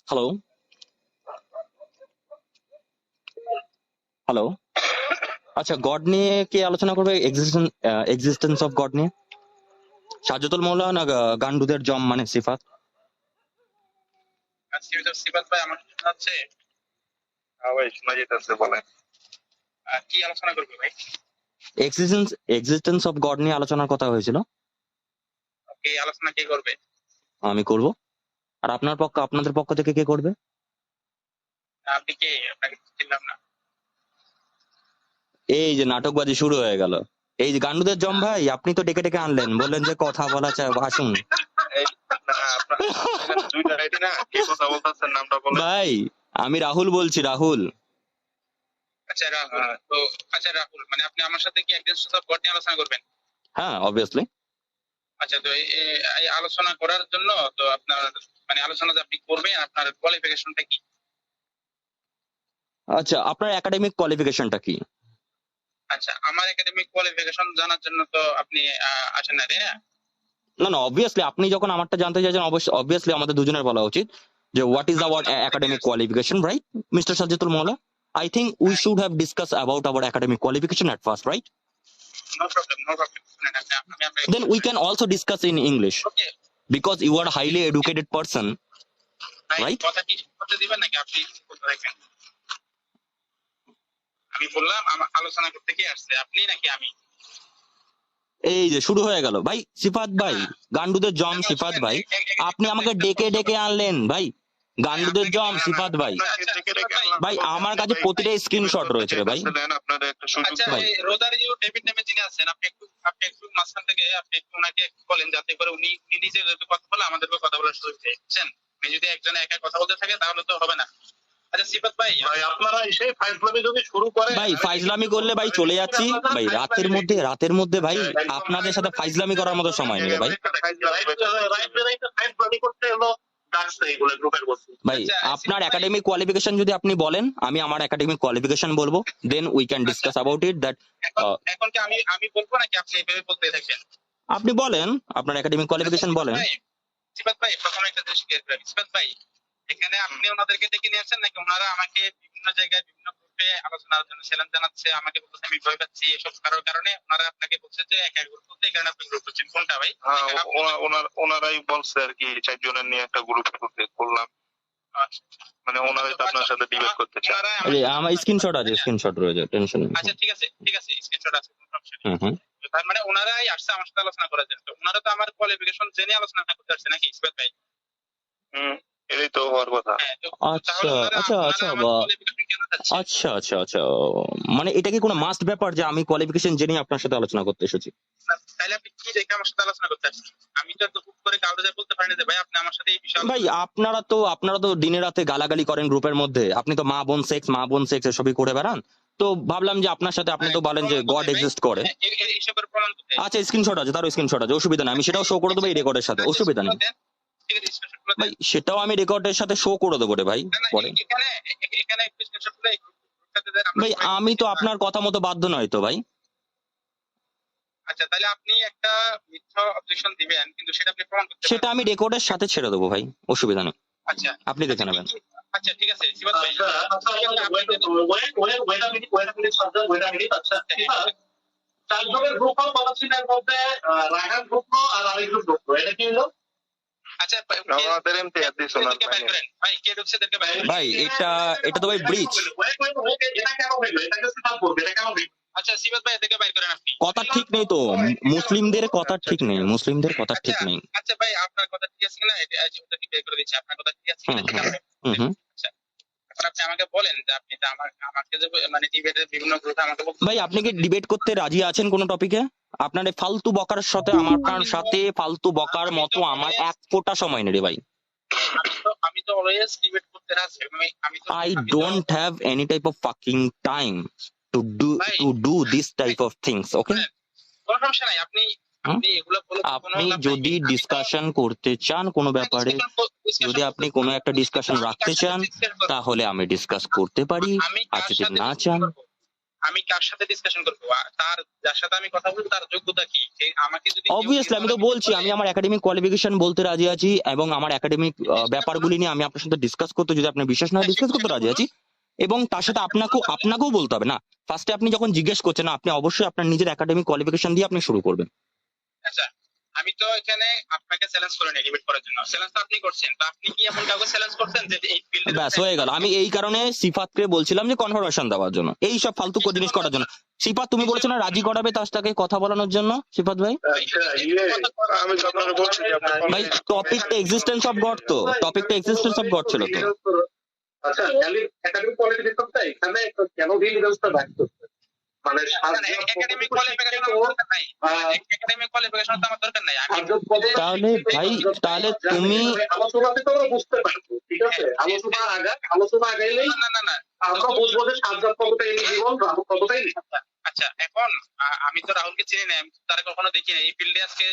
Hello, hello. আচ্ছা, god নিয়ে কে আলোচনা করবে? এক্সিস্টেন্স অফ গড নিয়ে সাজ্জাতুল মৌলা না গান্ডুদের জম মানে সিফাত? সিফাত ভাই আমার শোনা যাচ্ছে? হ্যাঁ ভাই, শোনা যেতেছে, বলেন। কি আলোচনা করবে ভাই? এক্সিস্টেন্স অফ গড নিয়ে আলোচনার কথা হয়েছিল। এই আলোচনা কে করবে? আমি করব। আর আপনাদের পক্ষ থেকে কে করবে? আপনি কে? আপনাকে চিনলাম না। এই যে নাটকবাজি শুরু হয়ে গেল। এই যে গান্ডুদের জম ভাই, আপনি তো ডেকে ডেকে আনলেন, বললেন যে কথা বলা চাই, আসুন। না, আপনার দুইটা আইডি না, কে কথা বলতেছেন নামটা বলেন। ভাই আমি রাহুল বলছি, রাহুল। আচ্ছা রাহুল, তো আচ্ছা রাহুল, মানে আপনি আমার সাথে কি একজন সাথে গড নিয়ে আলোচনা করবেন? হ্যাঁ, অবভিয়াসলি। আচ্ছা, তো এই আলোচনা করার জন্য তো আপনার মানে আলোচনা যে আপনি করবেন, আপনার কোয়ালিফিকেশনটা কি? আচ্ছা, আপনার একাডেমিক কোয়ালিফিকেশনটা কি? আচ্ছা, আমার একাডেমিক কোয়ালিফিকেশন জানার জন্য তো আপনি আসেন না রে। না না, অবভিয়াসলি আপনি যখন আমারটা জানতে চাইছেন, অবভিয়াসলি আমাদের দুজনের বলা উচিত যে what is our academic qualification, right mister Sajjatul Moula? I think we should have discussed about our academic qualification at first, right? No problem, no problem. Then we can also discuss in English okay because you are a highly educated person, right? কথা কি করতে দিবেন নাকি আপনি করতে থাকবেন? আমি বললাম আমার আলোচনা করতে কে আসছে, আপনি নাকি আমি? এই যে শুরু হয়ে গেল ভাই। সিফাত ভাই, গান্ডুদের জম সিফাত ভাই, আপনি আমাকে ডেকে ডেকে আনলেন ভাই। গান্ডুদের জম সিফাত ভাই, ভাই আমার কাছে প্রতিটা স্ক্রিনশট রয়েছে রে ভাই। আপনাদের একটা সুযোগ আচ্ছা, ভাই। রোজারিও ডেভিড নামে যিনি আছেন, আপনি একটু মাঝখান থেকে আপনি একটু ওনাকে বলেন যাতে করে উনি নিজে যদি কথা বলে আমাদেরকে কথা বলার সুযোগ দেয়, বুঝছেন? উনি যদি একজন একা কথা বলতে থাকে তাহলে তো হবে না। আচ্ছা সিফাত ভাই, আপনারা এসে ফাইজলামি যদি শুরু করেন ভাই, ফাইজলামি করলে ভাই চলে যাচ্ছি ভাই। রাতের মধ্যে ভাই আপনাদের সাথে ফাইজলামি করার মতো সময় নেই ভাই। ফাইজলামি করতে হলো ভাই আপনার একাডেমিক কোয়ালিফিকেশন যদি আপনি বলেন, আমি আমার একাডেমিক কোয়ালিফিকেশন বলবো, then we can discuss about it. That এখন কি আমি বলবো নাকি আপনি এভাবে বলতে থাকবেন? আপনি বলেন, আপনার একাডেমিক কোয়ালিফিকেশন বলেন। সিফাত ভাই, প্রথমে একটা জিনিস ক্লিয়ার করি। সিফাত ভাই, এখানে আপনি ওনাদেরকে ডেকে নিয়ে আসছেন নাকি ওনারা আমাকে বিভিন্ন জায়গায় বিভিন্ন গ্রুপে আলোচনার জন্য চ্যালেঞ্জ জানাচ্ছে, আমাকে বলছে আমি ভয় পাচ্ছি, এসব কারণে ওনারা আপনাকে বলছে যে একা গ্রুপ করতে, এই কারণে আপনি গ্রুপ করছেন, কোনটা ভাই? ওনারাই বলছে আর কি, 4 জনের নিয়ে একটা গ্রুপ করলাম, মানে ওনারাই তো আপনার সাথে ডিবেট করতে চায়। আমার স্ক্রিনশট আছে, স্ক্রিনশট রয়েছে, টেনশন নেই। আচ্ছা ঠিক আছে স্ক্রিনশট আছে, কোনো সমস্যা নেই। হুম। তার মানে ওনারাই আসছে আমার সাথে আলোচনা করার জন্য। ওনারা তো আমার কোয়ালিফিকেশন জেনে আলোচনা করতে আসছে নাকি সিফাত ভাই? এটাই তো হওয়ার কথা। আচ্ছা, মানে এটা কি কোনো মাস্ট ব্যাপার যে আমি কোয়ালিফিকেশন জেনে আপনার সাথে আলোচনা করতে এসেছি? তাহলে আপনি কি দেখে আমার সাথে আলোচনা করতে আসছেন? আমি তো খুব করে কাউকে বলতে পারি না যে ভাই আপনি আমার সাথে এই বিষয়ে। ভাই আপনারা তো দিনে রাতে গালাগালি করেন গ্রুপের মধ্যে, আপনি তো মা বোন সেক্স এসবই করে বেড়ান। তো ভাবলাম যে আপনার সাথে, আপনি তো বলেন যে গড এক্সিস্ট করে। এইসবের প্রমাণ কোথায়? আচ্ছা, স্ক্রিনশট আছে, তারও স্ক্রিনশট আছে, অসুবিধা নেই, আমি সেটাও শো করে দেবো এই রেকর্ডের সাথে, অসুবিধা নেই ভাই। সেটাও আমি রেকর্ডের সাথে শো করে দেবো রে ভাই পরে। এখানে একটু স্ক্রিনশট করে ভাই আমি তো আপনার কথা মতো বাধ্য নয় তো ভাই। আচ্ছা, তাহলে আপনি একটা মিথ্যা অবজেকশন দিবেন, কিন্তু সেটা আপনি প্রমাণ করতে সেটা আমি রেকর্ডের সাথে ছেড়ে দেবো ভাই, অসুবিধা নেই। আচ্ছা, আপনি দেখে নেবেন। আচ্ছা ঠিক আছে সিফাত ভাই, চারজনের গ্রুপ কথা ছিল, এর মধ্যে রায়হান গ্রুপ আর আরেকজন গ্রুপ, এটা কি হলো? আচ্ছা আমাদের এমপি আদিস ওনার ভাই কে ঢুকছে দেখে ভাই, এটা তো ভাই ব্রিজ। এটা কেন হইলো? এটাকে স্টার্ট করবে, এটা কেন হইলো? আচ্ছা সিফাত ভাই দেখে বাইর করেন আপনি। কথা ঠিক নেই তো, মুসলিমদের কথা ঠিক নেই, মুসলিমদের কথা ঠিক নেই। আচ্ছা ভাই, আপনার কথা ঠিক আছে কিনা এটা ওদেরকে বের করে দিচ্ছি, আপনার কথা ঠিক আছে কিনা ঠিক আছে। আচ্ছা, এখন আপনি আমাকে বলেন যে আপনি তো আমাকে যে মানে ডিবেটের বিভিন্ন গ্রুপে আমাকে ভাই, আপনি কি ডিবেট করতে রাজি আছেন কোন টপিকে? আপনার এই ফালতু বকার সাথে আমার সাথে ফালতু বকার মতো আমার এক ফোঁটা সময় নেই রে ভাই। আমি তো অলওয়েজ ডিবেট করতে রাজি। I don't have any type of fucking time to do this type of things, okay? কোনো সমস্যা নাই, আপনি এগুলো বলে আপনি যদি ডিসকাশন করতে চান কোনো ব্যাপারে, যদি আপনি কোনো একটা ডিসকাশন রাখতে চান, তাহলে আমি ডিসকাস করতে পারি, আর যদি না চান আমি কার সাথে ডিসকাশন করবো? তার যার সাথে আমি কথা বলবো তার যোগ্যতা কি? আমাকে যদি কেউ অবভিয়াসলি আমি তো বলছি আমি আমার একাডেমিক কোয়ালিফিকেশন বলতে রাজি আছি এবং আমার একাডেমিক ব্যাপারগুলি নিয়ে আমি আপনার সাথে ডিসকাস করতে, যদি আপনি বিশ্বাস না হয় ডিসকাস করতে রাজি আছি। এবং তার সাথে আপনাকেও বলতে হবে না, ফার্স্টে আপনি যখন জিজ্ঞেস করছেন আপনি অবশ্যই আপনার নিজের একাডেমিক কোয়ালিফিকেশন দিয়ে আপনি শুরু করবেন। আচ্ছা, আমি তো এখানে আপনাকে চ্যালেঞ্জ করে নিই ডিবেট করার জন্য। চ্যালেঞ্জ তো আপনি করছেন, তো আপনি কি এমন কাউকে চ্যালেঞ্জ করছেন যে এই ফিল্ডে? ব্যাস হয়ে গেল। আমি এই কারণে সিফাতকে বলছিলাম যে কনফার্মেশন দেওয়ার জন্য, এই সব ফালতু জিনিস করার জন্য। সিফাত তুমি বলেছো না রাজি করাবে তার সাথে কথা বলানোর জন্য, সিফাত ভাই? আচ্ছা আমি তো আপনাকে বলছি যে আপনি ভাই টপিকটা এক্সিস্টেন্স অফ গড, তো টপিকটা এক্সিস্টেন্স অফ গড ছিল তো। আচ্ছা, একাডেমিক কোয়ালিফিকেশনটা এখানে কেন রিলিভেন্সটা ব্যাক করছে? মানে একাডেমিক কোয়ালিফিকেশন দরকার নাই, একাডেমিক কোয়ালিফিকেশন তো আমার দরকার নাই। আমি তাহলে ভাই তাহলে তুমি আলোচনাতে তো আমরা বুঝতে পারবো, ঠিক আছে? আলোচনা আগাইলেই না না না, আমরা বুঝবো যে সাজ্জাদ কতটা এলিজিবল, রাহুল কতটা eligible। আচ্ছা এখন আমি তো রাহুলকে চিনি না, আমি তারা কখনো দেখি না। এই ফিল্ডে আজকে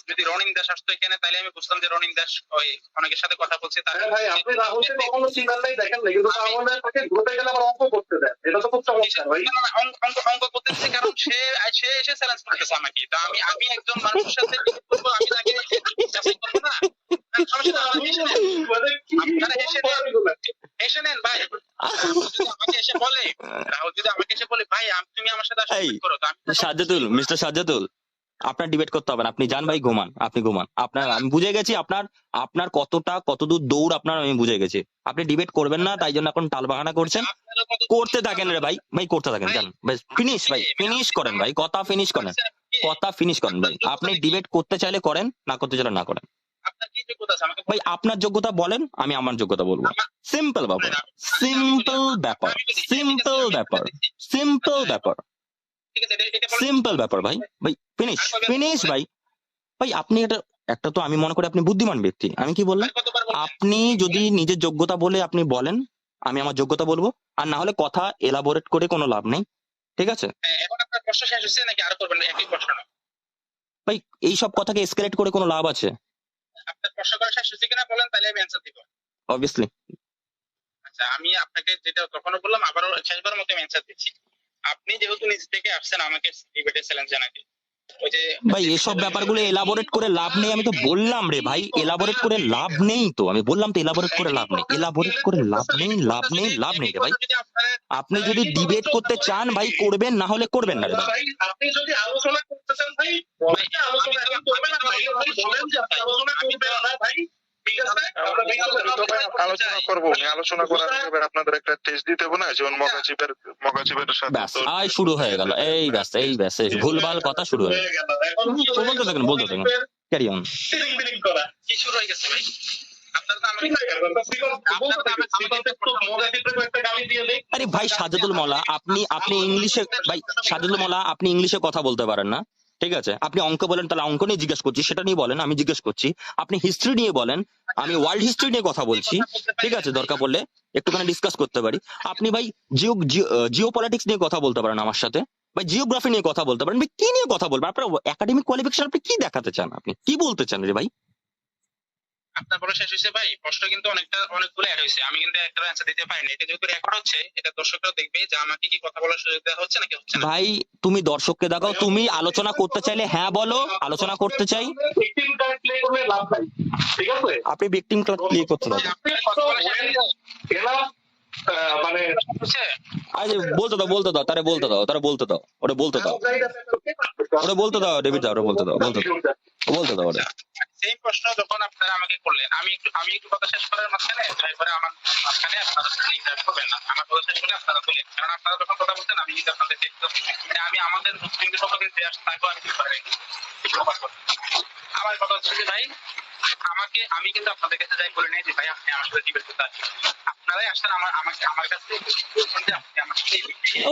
যদি রনিন দাস আসতো এখানে, তাহলে আমি বুঝতাম যে রনিন দাস ওই অনেকের সাথে কথা বলছে। তার হ্যাঁ ভাই, আপনি রাহুলকে কখনো চিনেন নাই, দেখেন না, কিন্তু রাহুলের তাকে গ্রুপে গেলে আবার অঙ্ক করতে দেন, এটা তো খুব চমৎকার ভাই। না, না, অঙ্ক করতেছে কারণ সে এসে চ্যালেঞ্জ করতেছে আমাকে। তো আমি একজন মানুষের সাথে debate করবো, আমি তাকে যাচাই করবো না? সমস্যা নাই, আপনি এসে নেন। আপনারা এসে নেন ভাই। রাহুল যদি আমাকে এসে বলে ভাই তুমি আমার সাথে আসলে এই debate করো, তো আমি সাজ্জাদুল, মিস্টার সাজ্জাদুল, আপনার ডিবেট করতে হবে না, আপনি যান ভাই, ঘুমান, আপনি ঘুমান। আপনার আমি বুঝে গেছি আপনার কতদূর দৌড় আপনার আমি বুঝে গেছি। আপনি ডিবেট করবেন না, তাই জন্য এখন টালবাহানা করছেন। আপনারা কত করতে থাকেন রে ভাই, করতে থাকেন, যান ফিনিশ ভাই, ফিনিশ করেন ভাই, কথা ফিনিশ করেন ভাই। আপনি ডিবেট করতে চাইলে করেন, না করতে চাইলে না করেন। আপনার কি যোগ্যতা আছে আমাকে ভাই আপনার যোগ্যতা বলেন, আমি আমার যোগ্যতা বলবো। সিম্পল ব্যাপার, সিম্পল ব্যাপার, সিম্পল ব্যাপার, সিম্পল ব্যাপার, ঠিক আছে? এটা বলেন। সিম্পল ব্যাপার ভাই। ফিনিশ ভাই। ভাই আপনি একটা তো আমি মনে করি আপনি বুদ্ধিমান ব্যক্তি। আমি কি বললাম? কতবার বলবেন? আপনি যদি নিজের যোগ্যতা বলে আপনি বলেন, আমি আমার যোগ্যতা বলবো, আর না হলে কথা এলাবোরেট করে কোনো লাভ নেই, ঠিক আছে? এখন আপনার প্রশ্ন শেষ হচ্ছে নাকি আরো করবেন? একই প্রশ্ন না, ভাই এইসব কথাকে এসকেলেট করে কোনো লাভ আছে? আপনার প্রশ্ন করা শেষ হচ্ছে কিনা বলেন, তাহলে আমি অ্যান্সার দিব। অবভিয়াসলি। আচ্ছা, আমি আপনাকে যেটা তখনও বললাম আবারও শেষবার মতো আমি অ্যান্সার দিচ্ছি। আপনি যেহেতু নিজ থেকে আসছেন আমাকে ডিবেটে চ্যালেঞ্জ জানাতে, ওই যে ভাই এসব ব্যাপারগুলো এলাবোরেট করে লাভ নেই, আমি তো বললাম রে ভাই, এলাবোরেট করে লাভ নেই, তো আমি বললাম তো এলাবোরেট করে লাভ নেই, এলাবোরেট করে লাভ নেই রে ভাই। আপনি যদি ডিবেট করতে চান ভাই করবেন, না হলে করবেন না রে ভাই। ভাই আপনি যদি আলোচনা করতে চান ভাই বলেন যে আলোচনা এখন করবেন না ভাই, আপনি বলেন যে আপনি আলোচনা করবেন না ভাই, ঠিক আছে? আমরা আলোচনা করবো, আলোচনা করার আগে এবার আপনাদের একটা টেস্ট দিতে হবে না, যেমন মগাচিবের সাথে ব্যাস আয় শুরু হয়ে গেল, এই ব্যাস ভুলভাল কথা শুরু হয়ে গেল। বলতে থাকেন ক্যারি অন। বিলিং করা কি শুরু হয়ে গেছে ভাই? আপনারা তো আমাকে একটা গালি দিয়ে দেই। আরে ভাই সাজ্জাদুল মওলা, আপনি ইংলিশে, ভাই সাজ্জাদুল মওলা আপনি ইংলিশে কথা বলতে পারেন না, ঠিক আছে? আপনি অঙ্ক বলেন, তাহলে অঙ্ক নিয়ে জিজ্ঞেস করছি, সেটা নিয়ে বলেন, আমি জিজ্ঞেস করছি। আপনি হিস্ট্রি নিয়ে বলেন, আমি ওয়ার্ল্ড হিস্ট্রি নিয়ে কথা বলছি, ঠিক আছে? দরকার পড়লে একটুখানি ডিসকাস করতে পারি। আপনি ভাই জিও পলিটিক্স নিয়ে কথা বলতে পারেন আমার সাথে, ভাই জিওগ্রাফি নিয়ে কথা বলতে পারেন, ভাই কি নিয়ে কথা বলবেন? আপনার একাডেমিক কোয়ালিফিকেশন আপনি কি দেখাতে চান, আপনি কি বলতে চান রে ভাই? আপনার বলা শেষ হয়েছে ভাই, প্রশ্ন কিন্তু অনেকগুলো অ্যাড হয়েছে, আমি কিন্তু একটা অ্যান্সার দিতে পারিনি। এটা যেহেতু রেকর্ড হচ্ছে, এটা দর্শকরাও দেখবে যে আমাকে কি কথা বলার সুযোগ দেওয়া হচ্ছে নাকি হচ্ছে না। ভাই তুমি দর্শককে দেখাও, তুমি আলোচনা করতে চাইলে হ্যাঁ বলো, আলোচনা করতে চাই। ভিকটিম কার্ড প্লে করলে লাভ নাই, ঠিক আছে? আপনি ভিকটিম কার্ড প্লে করতে দাও। আপনি কথা বলা শেষ হয়ে গেছে। এরা মানে বুঝছে? আরে বলতে দাও, তারে বলতে দাও, ওটা বলতে দাও, ডেভিড দাও, ওটা বলতে দাও ওটা। সেম প্রশ্ন যখন আপনারা আমাকে করলেন, আমি একটু কথা শেষ করার মাঝখানে তারপরে আমার মাঝখানে আপনারা ইন্টারাপ্ট করবেন না। আমার কথা শেষ হলে আপনারা বলেন, কারণ আপনারা যখন কথা বলছেন আমি কিন্তু আপনাদেরকে একদম মানে আমি আমাদের মুসলিমদের কতদিন দেশ থাকবো আমি কি পারি আমার কথা হচ্ছে যে ভাই আমি কিন্তু আপনাদের কাছে যাই বলে নেই যে ভাই আপনি আমার সাথে ডিবেট করতে আসছেন। আপনারাই আসছেন আমার কাছে আপনি আমার সাথে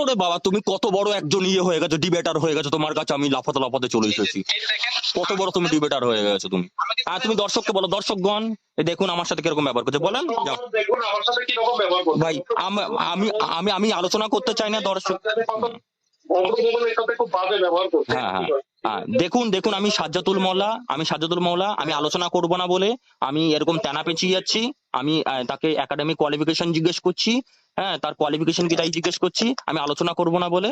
ওরে বাবা, তুমি কত বড় একজন হয়ে গেছো, ডিবেটার হয়ে গেছো, তোমার কাছে আমি লাফাতে চলে এসেছি। কত বড় তুমি ডিবেটার হয়ে গেছো তুমি। আর তুমি দর্শককে বলো, দর্শকগণ এই দেখুন আমার সাথে কিরকম ব্যবহার করছে, বলেন যাও। দেখুন আমার সাথে কি রকম ব্যবহার করছে ভাই আমি আলোচনা করতে চাই না, দর্শক। বন্ধুদের সাথে খুব বাজে ব্যবহার করছে। হ্যাঁ দেখুন আমি সাজ্জাদুল মওলা, আমি আলোচনা করব না বলে আমি এরকম টানা পেঁচিয়ে যাচ্ছি। আমি তাকে একাডেমিক কোয়ালিফিকেশন জিজ্ঞেস করছি, হ্যাঁ তার কোয়ালিফিকেশন কি তাই জিজ্ঞেস করছি, আমি আলোচনা করব না বলে।